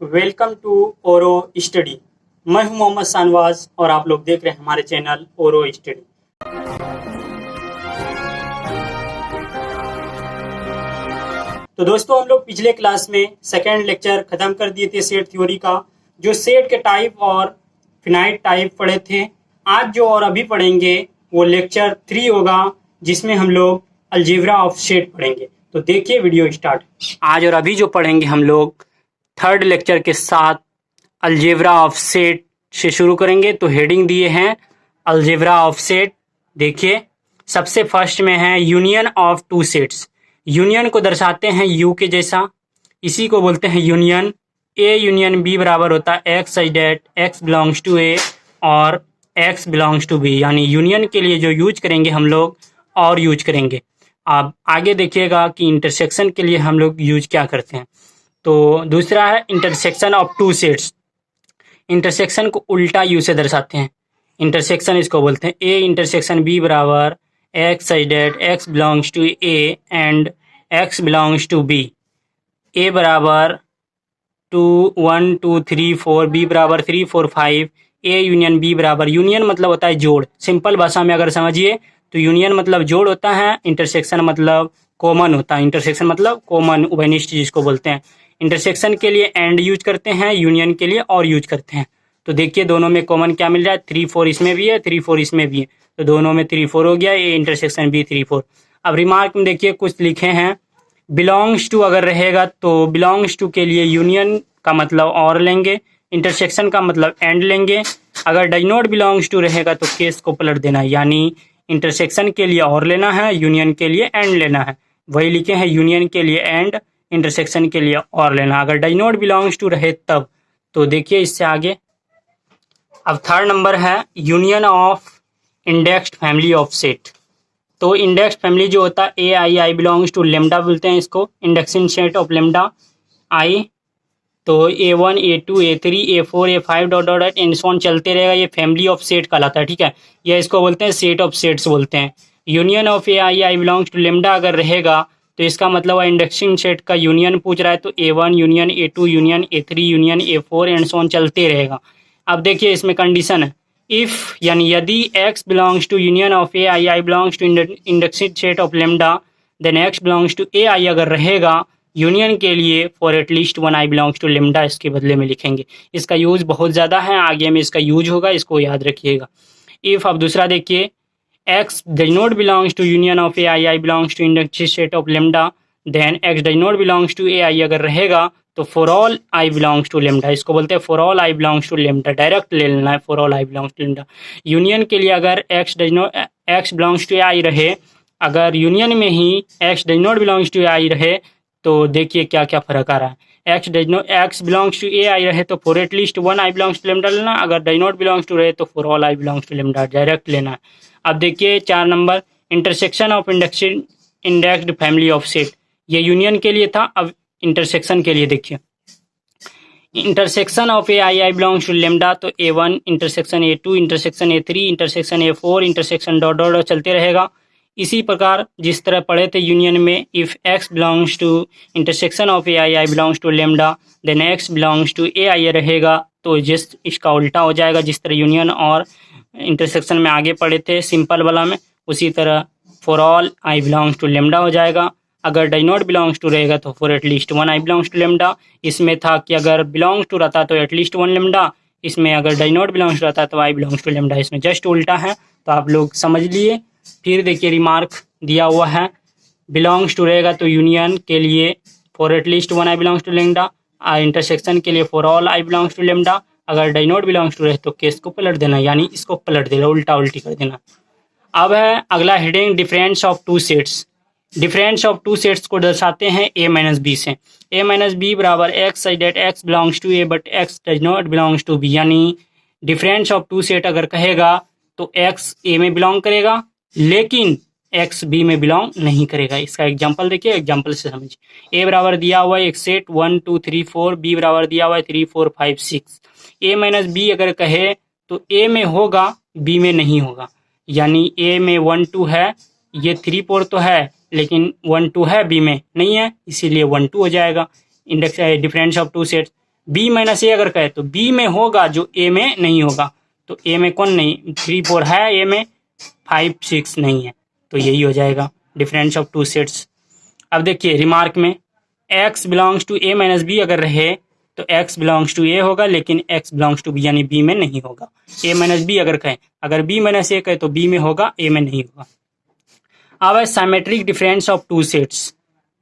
Welcome to ओरो study. मैं हूं मोहम्मद शानवाज और आप लोग देख रहे हैं हमारे चैनल ओरो स्टडी। तो दोस्तों, हम लोग पिछले क्लास में सेकेंड लेक्चर खत्म कर दिए थे सेट थ्योरी का, जो सेट के टाइप और फिनाइट टाइप पढ़े थे। आज जो और अभी पढ़ेंगे वो लेक्चर 3 होगा, जिसमें हम लोग अलजेब्रा ऑफ सेट पढ़ेंगे। तो देखिए वीडियो स्टार्ट। आज और अभी जो पढ़ेंगे हम लोग थर्ड लेक्चर के साथ अलजेब्रा ऑफ सेट से शुरू करेंगे। तो हेडिंग दिए हैं अलजेब्रा ऑफ सेट। देखिए, सबसे फर्स्ट में है union of two sets. Union को दर्शाते हैं यू के जैसा, इसी को बोलते हैं यूनियन। ए यूनियन बी बराबर होता है x such that x belongs to A और एक्स बिलोंग्स टू बी। यानी यूनियन के लिए जो यूज करेंगे हम लोग और यूज करेंगे। आप आगे देखिएगा कि इंटरसेक्शन के लिए हम लोग यूज क्या करते हैं। तो दूसरा है intersection of two sets. Intersection को उल्टा यू से दर्शाते हैं। इंटरसेक्शन इसको बोलते हैं ए इंटरसेक्शन बी बराबर x such that x belongs to A and x belongs to B. A बराबर 2 1 2 3 4, बी बराबर 3 4 5। ए यूनियन बी बराबर, यूनियन मतलब होता है जोड़। सिंपल भाषा में अगर समझिए तो यूनियन मतलब जोड़ होता है, इंटरसेक्शन मतलब कॉमन होता है। इंटरसेक्शन मतलब कॉमन, उभयनिष्ठ जिसको बोलते हैं। इंटरसेक्शन के लिए एंड यूज करते हैं, यूनियन के लिए और यूज करते हैं। तो देखिए दोनों में कॉमन क्या मिल रहा है, 3 4 इसमें भी है, 3 4 इसमें भी है, तो दोनों में 3 4 हो गया। A intersection B 3 4। अब रिमार्क में देखिए कुछ लिखे हैं, बिलोंग्स टू अगर रहेगा तो बिलोंग्स टू के लिए यूनियन का मतलब और लेंगे, इंटरसेक्शन का मतलब एंड लेंगे। अगर डज नॉट बिलोंग्स टू रहेगा तो केस को पलट देना है, यानी इंटरसेक्शन के लिए और लेना है, यूनियन के लिए एंड लेना है। वही लिखे हैं, यूनियन के लिए एंड, इंटरसेक्शन के लिए और लेना। अगर डज नॉट बिलोंग्स टू रहे तब। तो देखिए इससे आगे अब थर्ड नंबर है union of indexed family of set. तो इंडेक्स्ड फैमिली जो होता है ए आई आई बिलोंग्स टू लेमडा बोलते हैं इसको, indexing set of lambda I. तो A1 A2 A3 A4 A5 dot dot dot and so on चलते रहेगा। ये फैमिली ऑफ सेट कहलाता है, ठीक है। ये इसको बोलते हैं सेट ऑफ सेट्स बोलते हैं। Union of A I I belongs to lambda अगर रहेगा तो इसका मतलब इंडेक्सिंग सेट का यूनियन पूछ रहा है, तो A1 union A2 union A3 union A4 and so on चलते रहेगा। अब देखिए इसमें कंडीशन है, इफ़ यानी यदि x belongs to union of A I I belongs to indexing set of lambda, then x belongs to A i अगर रहेगा यूनियन के लिए for at least 1 I belongs to lambda इसके बदले में लिखेंगे। इसका यूज बहुत ज़्यादा है, आगे में इसका यूज होगा, इसको याद रखिएगा। इफ़ अब दूसरा देखिए, x does not belongs to union of A I I belongs to indexing set of lambda, then x does not belongs to A i अगर रहेगा तो for all I belongs to lambda, इसको बोलते हैं for all I belongs to lambda. Direct ले लेना है, for all I belongs to lambda. Union के लिए अगर x बिलोंग्स टू ए आई रहे, अगर यूनियन में ही x does not belongs to A आई रहे तो देखिए क्या क्या फर्क आ रहा है। एक्स बिलोंग्स टू ए आई रहे तो for at least 1 I belongs to lambda लेना, अगर डज नॉट बिलोंग्स टू रहे तो for all I belongs to lambda direct लेना है। अब देखिए 4 number, intersection of indexed family of set. ये यूनियन के लिए था, अब इंटरसेक्शन के लिए देखिए। Intersection of A I I belongs to lambda, तो A1 intersection A2 intersection A3 intersection A4 intersection dot dot चलते रहेगा। इसी प्रकार जिस तरह पढ़े थे यूनियन में, if x belongs to intersection of A I I belongs to lambda, then x belongs to A i रहेगा, तो जिस इसका उल्टा हो जाएगा। जिस तरह यूनियन और इंटरसेक्शन में आगे पढ़े थे सिंपल वाला में, उसी तरह for all I belongs to lambda हो जाएगा। अगर डज नॉट बिलोंग्स टू रहेगा तो for at least 1 I belongs to lambda. इसमें था कि अगर बिलोंग्स टू रहता तो एटलीस्ट 1 लेमडा, इसमें अगर डज नॉट बिलोंग्स रहता तो आई बिलोंग्स टू लेमडा। इसमें जस्ट उल्टा है, तो आप लोग समझ लिए। फिर देखिए रिमार्क दिया हुआ है, बिलोंग्स टू रहेगा तो यूनियन के लिए for at least 1 I belongs to lambda, intersection के लिए for all I belongs to lambda. अगर डज नॉट बिलोंग्स टू रहे तो केस को पलट देना, यानी इसको पलट देना, उल्टा उल्टी कर देना। अब है अगला heading difference of two sets. Difference of two sets को दर्शाते हैं a माइनस बी से। a माइनस बी बराबर x such that x belongs to A but X does not belongs to B. यानी डिफरेंस ऑफ टू सेट अगर कहेगा तो x a में बिलोंग करेगा लेकिन x b में बिलोंग नहीं करेगा। इसका एग्जांपल देखिए, एग्जांपल से समझिए। a बराबर दिया हुआ है एक सेट 1 2 3 4, b बराबर दिया हुआ है 3 4 5 6। a माइनस बी अगर कहे तो a में होगा b में नहीं होगा, यानी a में 1 2 है, ये 3 4 तो है लेकिन 1 2 है, b में नहीं है, इसीलिए 1 2 हो जाएगा। Index difference of two sets. B minus A अगर कहे तो बी में होगा जो ए में नहीं होगा। तो ए में कौन नहीं, 3 4 है ए में, 5 6 नहीं है, तो यही हो जाएगा डिफरेंस ऑफ टू सेट्स। अब देखिए रिमार्क में x belongs to A minus B अगर रहे तो x बिलोंग्स टू ए होगा, लेकिन x बिलोंग्स टू बी यानी b में नहीं होगा। a माइनस बी अगर कहें, अगर b माइनस ए कहे तो b में होगा, a में नहीं होगा। अब है symmetric difference of two sets.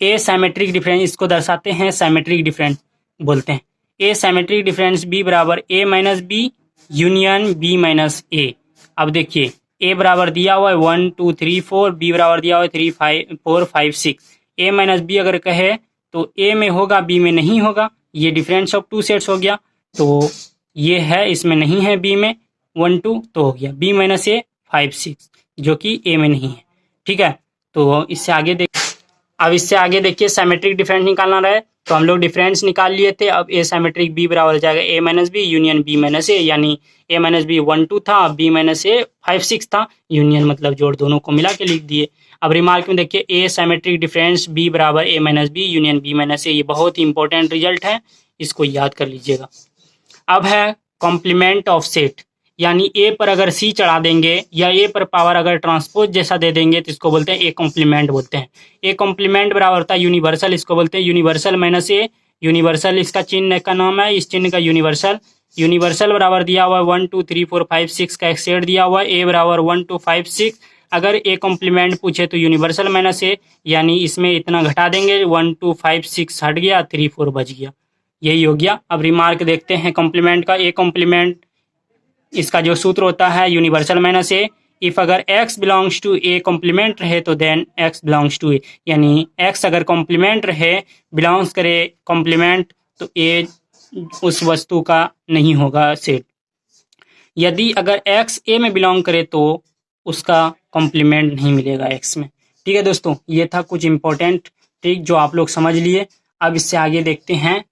A symmetric difference, इसको दर्शाते हैं साइमेट्रिक डिफरेंस बोलते हैं। ए साइमेट्रिक डिफरेंस b बराबर a minus B union b minus A. अब देखिए a बराबर दिया हुआ है 1 2 3 4, b बराबर दिया हुआ है 3 5 4 5 6। a माइनस बी अगर कहे तो a में होगा, b में नहीं होगा, ये डिफरेंस ऑफ टू सेट्स हो गया। तो ये है, इसमें नहीं है b में 1 2, तो हो गया b माइनस ए 5 6 जो कि a में नहीं है। ठीक है, तो इससे आगे अब इससे आगे देखिए साइमेट्रिक डिफरेंस निकालना रहे तो हम लोग डिफरेंस निकाल लिए थे। अब ए साइमेट्रिक बी बराबर हो जाएगा A minus B union B minus A, यानी ए माइनस बी 1 2 था, बी माइनस ए 5 6 था, यूनियन मतलब जोड़ दोनों को मिला के लिख दिए। अब रिमार्क में देखिए ए साइमेट्रिक डिफरेंस बी बराबर A minus B union B minus A, ये बहुत ही इंपॉर्टेंट रिजल्ट है, इसको याद कर लीजिएगा। अब है कॉम्प्लीमेंट ऑफ सेट, यानी ए पर अगर सी चढ़ा देंगे या ए पर पावर अगर ट्रांसपोज जैसा दे देंगे तो इसको बोलते हैं ए कॉम्प्लीमेंट बोलते हैं। ए कॉम्प्लीमेंट बराबर होता है यूनिवर्सल, इसको बोलते हैं यूनिवर्सल माइनस ए। यूनिवर्सल इसका चिन्ह का नाम है, इस चिन्ह का यूनिवर्सल। यूनिवर्सल बराबर दिया हुआ है 1 2 3 4 5 6 का एक सेट दिया हुआ है, ए बराबर 1 2 5 6। अगर ए कॉम्प्लीमेंट पूछे तो यूनिवर्सल माइनस ए, यानी इसमें इतना घटा देंगे, 1 2 5 6 हट गया, 3 4 बच गया, यही हो गया। अब रिमार्क देखते हैं कॉम्प्लीमेंट का। ए कॉम्प्लीमेंट इसका जो सूत्र होता है यूनिवर्सल माइनस ए। इफ अगर x belongs to A complement रहे तो then x belongs to A, यानी x अगर कॉम्प्लीमेंट रहे, बिलोंग्स करे कॉम्प्लीमेंट, तो a उस वस्तु का नहीं होगा सेट। यदि अगर x a में बिलोंग करे तो उसका कॉम्प्लीमेंट नहीं मिलेगा x में। ठीक है दोस्तों, ये था कुछ इंपॉर्टेंट ट्रिक जो आप लोग समझ लिए। अब इससे आगे देखते हैं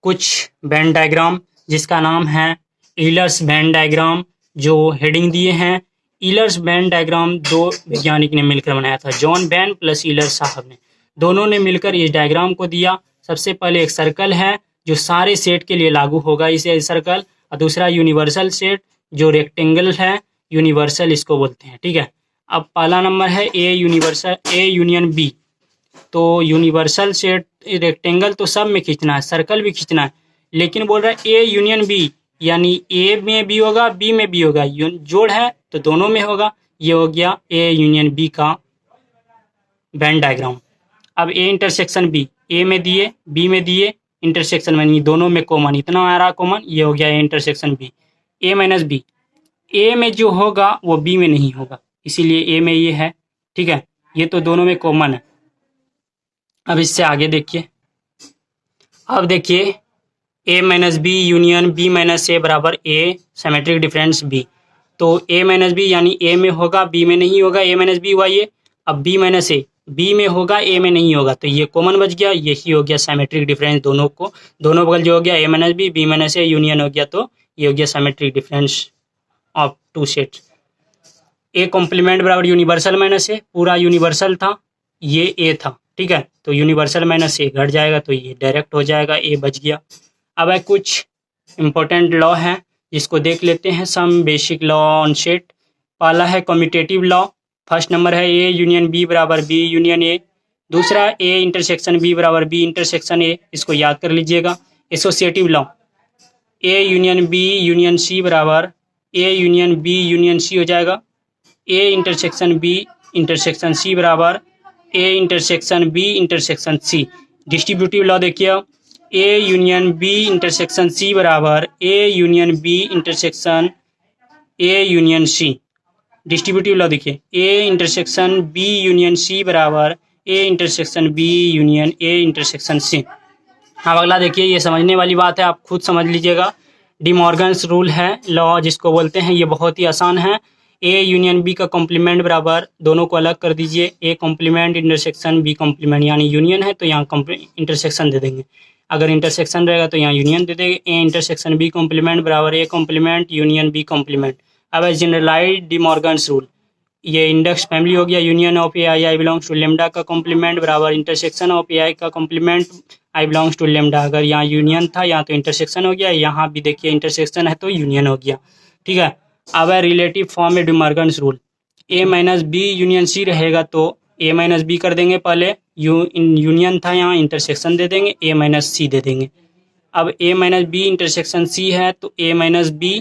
कुछ वेन डायग्राम, जिसका नाम है ईलर्स वेन डायग्राम, जो हेडिंग दिए हैं। ईलर्स वेन डायग्राम दो वैज्ञानिक ने मिलकर बनाया था, जॉन वेन प्लस ईलर्स साहब ने, दोनों ने मिलकर इस डायग्राम को दिया। सबसे पहले एक सर्कल है जो सारे सेट के लिए लागू होगा, इसे सर्कल, और दूसरा यूनिवर्सल सेट जो रेक्टेंगल है, यूनिवर्सल इसको बोलते हैं। ठीक है, अब पहला नंबर है A universal, A union B. तो यूनिवर्सल सेट रेक्टेंगल तो सब में खींचना है, सर्कल भी खींचना है, लेकिन बोल रहा है ए यूनियन बी, यानी ए में भी होगा बी में भी होगा, जोड़ है तो दोनों में होगा। ये हो गया ए यूनियन बी का वेन डायग्राम। अब ए इंटरसेक्शन बी, ए में दिए बी में दिए, इंटरसेक्शन में दोनों में कॉमन, इतना आ रहा कॉमन, ये हो गया A intersection B. A minus B, A में जो होगा वो बी में नहीं होगा, इसीलिए ए में ये है। ठीक है, ये तो दोनों में कॉमन है। अब इससे आगे देखिए, अब देखिए A minus B union B minus A बराबर ए सिमेट्रिक डिफरेंस बी। तो ए माइनस बी यानी ए में होगा बी में नहीं होगा, ए माइनस बी हुआ ये। अब बी माइनस ए, बी में होगा ए में नहीं होगा, तो ये कॉमन बच गया, यही हो गया सिमेट्रिक डिफरेंस। दोनों को, दोनों बगल जो हो गया A minus B minus A union हो गया, तो ये हो गया symmetric difference of two sets. A complement बराबर यूनिवर्सल माइनस ए, पूरा यूनिवर्सल था, ये ए था। ठीक है, तो यूनिवर्सल माइनस ए घट जाएगा तो ये डायरेक्ट हो जाएगा, ए बच गया। अब है कुछ इम्पोर्टेंट लॉ हैं जिसको देख लेते हैं, some basic law on set. पहला है कम्यूटेटिव लॉ, फर्स्ट नंबर है ए यूनियन बी बराबर बी यूनियन ए। दूसरा ए इंटरसेक्शन बी बराबर बी इंटरसेक्शन ए, इसको याद कर लीजिएगा। Associative law, A union B union C बराबर A union B union C हो जाएगा। A intersection B intersection C बराबर A intersection B intersection C. Distributive law देखिए, A union B intersection C बराबर A union B intersection A union C. Distributive law देखिए, A intersection B union C बराबर A intersection B union A intersection C. अब अगला देखिए, ये समझने वाली बात है, आप खुद समझ लीजिएगा। डी मॉर्गन्स रूल है, लॉ जिसको बोलते हैं, ये बहुत ही आसान है। ए यूनियन बी का कॉम्प्लीमेंट बराबर, दोनों को अलग कर दीजिए, A complement intersection B complement, यानी यूनियन है तो यहाँ इंटरसेक्शन दे देंगे, अगर इंटरसेक्शन रहेगा तो यहाँ यूनियन दे देंगे। ए इंटरसेक्शन बी कॉम्प्लीमेंट बराबर A complement union B complement. अब है जनरलाइज्ड डी मॉर्गन्स रूल, ये इंडेक्स फैमिली हो गया, union of A I belongs to lambda का कॉम्प्लीमेंट बराबर इंटरसेक्शन ऑफ ए आई का complement I belongs to lambda. अगर यहाँ यूनियन था यहाँ तो इंटरसेक्शन हो गया, यहाँ भी देखिए इंटरसेक्शन है तो यूनियन हो गया। ठीक है, अब है रिलेटिव फॉर्म में डिमॉर्गन्स रूल। ए माइनस बी यूनियन सी रहेगा तो ए माइनस बी कर देंगे, पहले यूनियन था यहाँ इंटरसेक्शन दे देंगे, ए माइनस सी दे देंगे। अब ए माइनस बी इंटरसेक्शन सी है तो ए माइनस बी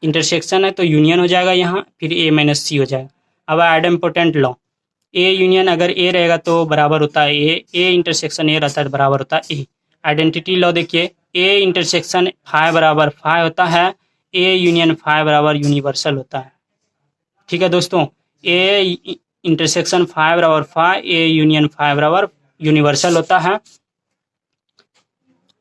इंटरसेक्शन है तो यूनियन हो जाएगा यहाँ, फिर ए माइनस सी हो जाएगा। अब आइडेम्पोटेंट लॉ, ए यूनियन अगर ए रहेगा तो बराबर होता है ए इंटरसेक्शन ए रहता है तो बराबर होता है ए। आइडेंटिटी लॉ देखिए, ए इंटरसेक्शन फाई बराबर फाई होता है, ए यूनियन फाई बराबर यूनिवर्सल होता है। ठीक है दोस्तों, ए इंटरसेक्शन फाई बराबर फाई, ए यूनियन फाई बराबर यूनिवर्सल होता है।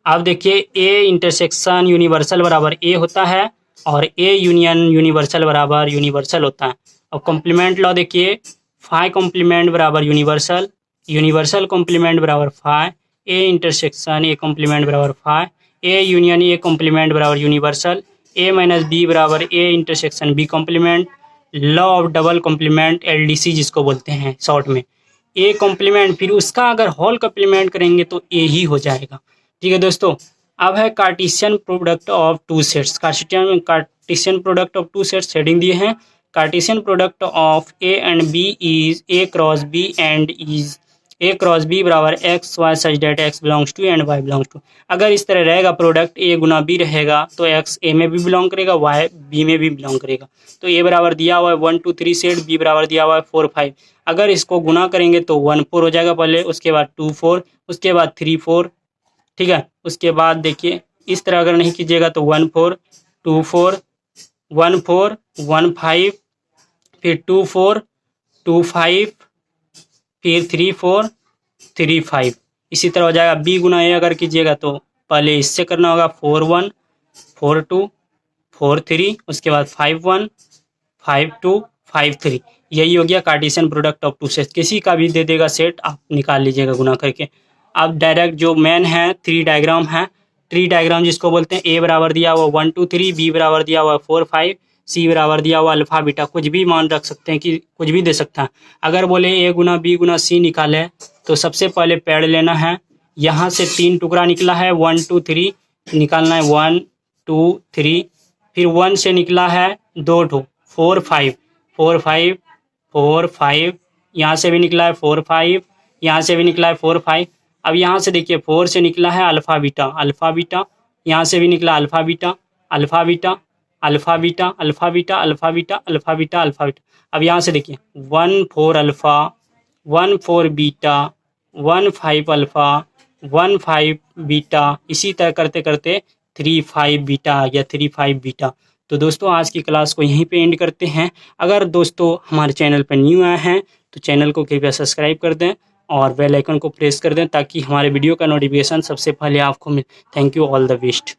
अब देखिए ए इंटरसेक्शन यूनिवर्सल बराबर ए होता है और ए यूनियन यूनिवर्सल बराबर यूनिवर्सल होता है। अब कॉम्प्लीमेंट लॉ देखिए, फाई कॉम्प्लीमेंट बराबर यूनिवर्सल, यूनिवर्सल कॉम्प्लीमेंट बराबर phi, A intersection A complement बराबर phi, A union A complement बराबर यूनिवर्सल, ए माइनस बी बराबर A intersection B complement. Law of double complement LDC जिसको बोलते हैं शॉर्ट में, ए कॉम्प्लीमेंट फिर उसका अगर होल कॉम्प्लीमेंट करेंगे तो ए ही हो जाएगा। ठीक है दोस्तों, अब है Cartesian product of two sets. Cartesian product of two sets heading दिए हैं। Cartesian product of A and B is A cross B and is A cross B बराबर x y such that x belongs to and y belongs to. अगर इस तरह रहेगा product ए गुना B रहेगा तो x ए में भी बिलोंग करेगा, वाई बी में भी बिलोंग करेगा। तो ए बराबर दिया हुआ है 1 2 3 सेट, बी बराबर दिया हुआ है 4 5। अगर इसको गुना करेंगे तो 1 4 हो जाएगा पहले, उसके बाद 2 4, उसके बाद 3 4। ठीक है, उसके बाद देखिए इस तरह अगर नहीं कीजिएगा तो 1 4 2 4 1 4 1 5, फिर 2 4 2 5, फिर 3 4 3 5। इसी तरह हो जाएगा। बी गुना ए अगर कीजिएगा तो पहले इससे करना होगा 4 1 4 2 4 3, उसके बाद 5 1 5 2 5 3। यही हो गया Cartesian product of two sets. किसी का भी दे देगा सेट, आप निकाल लीजिएगा गुना करके। अब डायरेक्ट जो मेन है ट्री डायग्राम है, ट्री डायग्राम जिसको बोलते हैं, ए बराबर दिया हुआ 1 2 3, बी बराबर दिया हुआ 4 5, सी बराबर दिया हुआ अल्फा बीटा, कुछ भी मान रख सकते हैं कि कुछ भी दे सकता है। अगर बोले ए गुना बी गुना सी निकाले तो सबसे पहले पेड़ लेना है, यहाँ से 3 टुकड़ा निकला है 1 2 3 निकालना है 1 2 3, फिर 1 से निकला है 2 2 4 5 4 5 4 5, यहाँ से भी निकला है 4 5, यहाँ से भी निकला है 4 5। अब यहाँ से देखिए 4 से निकला है अल्फा बीटा, यहाँ से भी निकला alpha beta alpha beta alpha beta alpha beta alpha beta alpha beta alpha beta. अब यहाँ से देखिए 1 4 अल्फा 1 4 बीटा 1 5 अल्फा 1 5 बीटा, इसी तरह करते करते 3 5 बीटा आ गया, 3 5 बीटा। तो दोस्तों आज की क्लास को यहीं पे एंड करते हैं। अगर दोस्तों हमारे चैनल पर न्यू आए हैं तो चैनल को कृपया सब्सक्राइब कर दें और बेल आइकन को प्रेस कर दें ताकि हमारे वीडियो का नोटिफिकेशन सबसे पहले आपको मिले। Thank you, all the best.